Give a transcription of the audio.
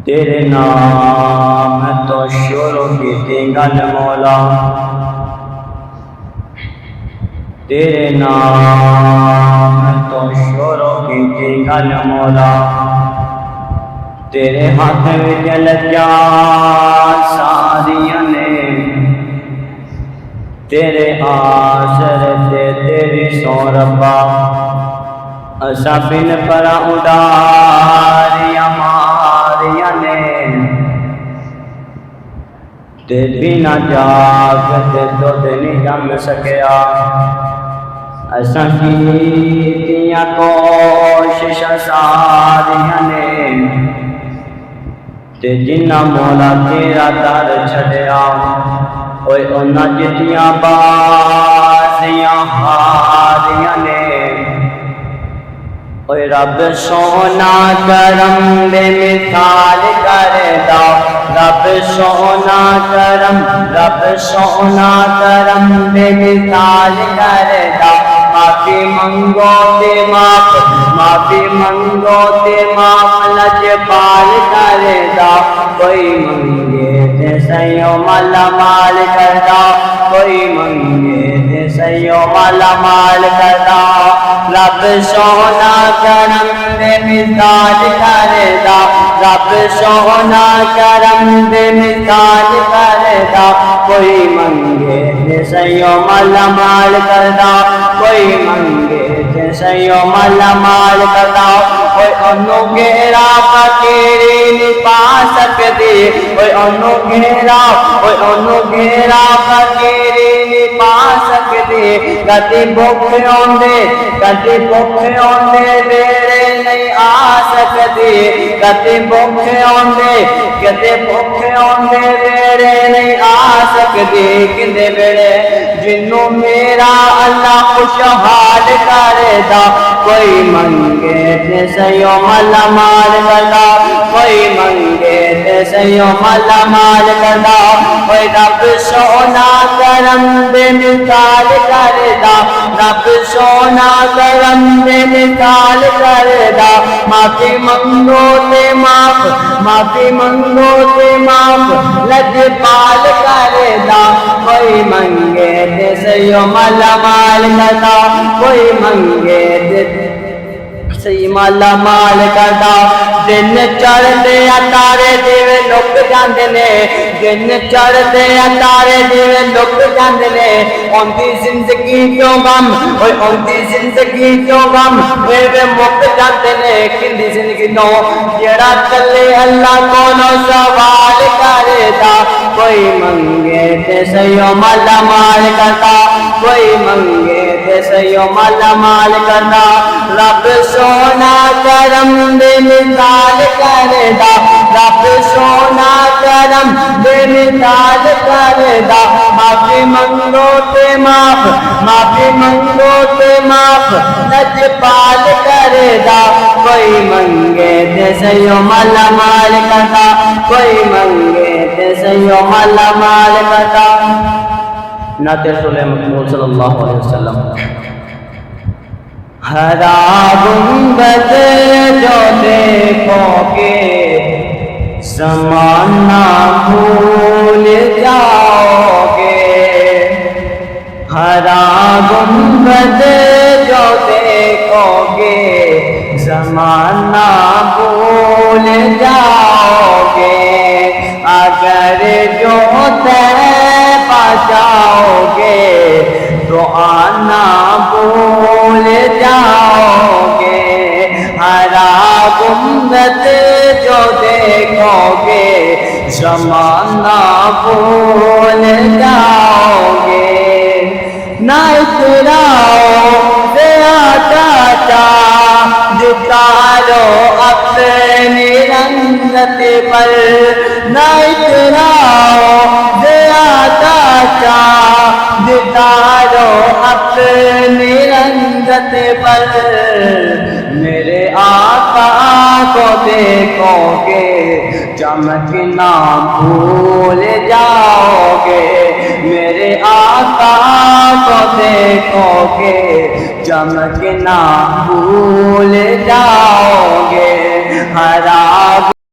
تیرے نام تو شروع کی تھی گل مولا، تیرے نام تو شروع کی تھی گل مولا، تیرے ہاتھ وچ لجا ساریاں نے، تیرے آسر تے تیری سو ربا، اسا بن پرا اڈاریاں ماریاں نے، تے بنا جاگ تے دودھ نہیں جم سکیا، اسا کیتیاں کوششاں ساریاں نے، تے جنہ مولا تیرا در چھڑیا، اوئے انہاں جتیاں بازیاں ہاریاں نے، اوئے رب سونا کرم بے مثال کردا، رب سونا کرم، رب سونا کرم بے مثال کردا، معافی منگو تے معاف، معافی منگو تے معاف لجپال کردا، کوئی منگے تے سیوں مالا مال کردا، کوئی منگے تے سیوں مالا مال کردا، رب سونا کرم بے مثال کردا، رب سونا کرم بے مثال کردا، کوئی منگے تے سیوں مالا مال کردا، کوئی منگے تے سیوں مالا مال کردا، کوئی انہوں گھیرا فقیری نہیں پا سکدی، کوئی انہوں گھیرا، کوئی انہوں گھیرا فقیری نہیں پا سکدی، کدی بھوکے ہوندے، کدی بھوکے ہوندے ویڑے نہیں آ سکدی، کدی بھوکے ہوندے، کدی بھوکے ہوندے ویڑے نہیں آ سکدی، کدے ویڑے جنوں میرا اللہ خوشحال کردا، کوئی منگے تے سیوں مالا مال کردا، کوئی منگے تے سیوں مالا مال کردا، کوئی رب سونا کرم بے مثال کردا، رب سونا کرم بے مثال کردا، معافی منگو تے معاف، معافی منگو تے معاف لجپال کردا، کوئی منگے تے سیوں مالا مال کردا، کوئی منگے تے سی مالا مال کردا، دن چڑھدے تارے دیوے لک جاندے نے، دن چڑھدے تارے دیوے لک جاندے نے، اوندی زندگی چوں غم، اوئے اوندی زندگی چوں غم ویوے مک جاندے نے، کندی زندگی نو جڑا چلے اللہ کولوں سوال کردا، کوئی منگے تے سیوں مالا مال کردا، کوئی منگے تے سیوں مالا مال کردا، رب سونا کرم بے مثال کردا، رب سونا کرم بے مثال کردا، معافی منگو تے معاف، معافی منگو تے معاف لجپال کردا، کوئی منگے تے سیوں مالا مال کردا، کوئی منگے تے سیوں مالا مال کردا۔ نعت رسول مقبول صلی اللہ علیہ وسلم۔ ہرا گنبد جو دیکھو گے زمانہ بھول جاؤ گے، ہرا گنبد جو دیکھو گے زمانہ بھول جاؤ گے، اگر جو طیبہ جاؤ گے تو آنا بھول جاؤ گے، ہرا گنبد جو دیکھو گے زمانہ بھول جاؤ گے، نہ اتراؤ چاچا جتارو اپنی رنگت پر، نہ اتراؤ چاچا جتارو اپنی رنگت پر، میرے آقا کو دیکھو گے چمکنا بھول جاؤ گے، میرے آقا کو دیکھو گے چمکنا بھول جاؤ گے، ہرا